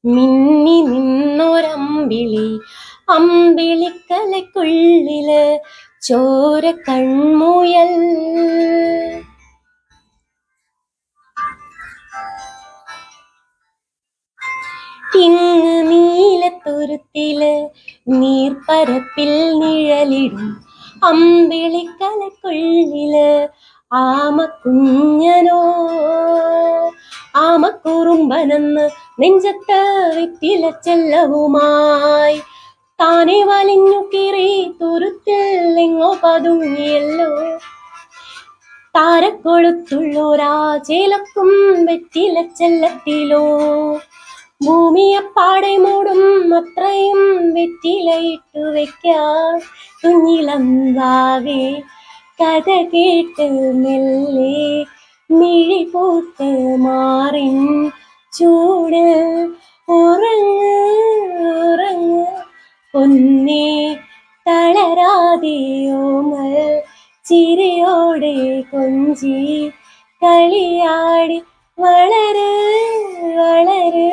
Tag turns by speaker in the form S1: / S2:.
S1: മിന്നി നിന്നൊരമ്പിളി അമ്പിളിക്കലയ്ക്കുള്ളില് ചോര കൺമുയൽ. ഇങ്ങ് നീലത്തുരുത്തില് നീർപ്പരപ്പിൽ നിഴലിടും അമ്പിളിക്കലയ്ക്കുള്ളില് ആമക്കുഞ്ഞനോ ആമക്കുറുമ്പനെന്ന് നെഞ്ചത്ത് വെറ്റില ചെല്ലവുമായി താനെ വലിഞ്ഞു കീറി തുരുത്തിൽ എങ്ങോ പതുങ്ങിയല്ലോ. താരക്കൊളുത്തുള്ളോരാ ചേലക്കും വെറ്റില ചെല്ലത്തിലോ. ഭൂമിയപ്പാടെ മൂടും അത്രയും വെറ്റിലയിട്ടു വെക്കാൻ കുഞ്ഞിളം വാവേ കഥ കേട്ട് മെല്ലെ മിഴി പൂത്ത് മാറിൻ ചൂട് ഉറങ്ങ് ഉറങ്ങ് പൊന്നേ തളരാതെയോമൽ ചിരിയോടെ കൊഞ്ചി കളിയാടി വളര് വളര്.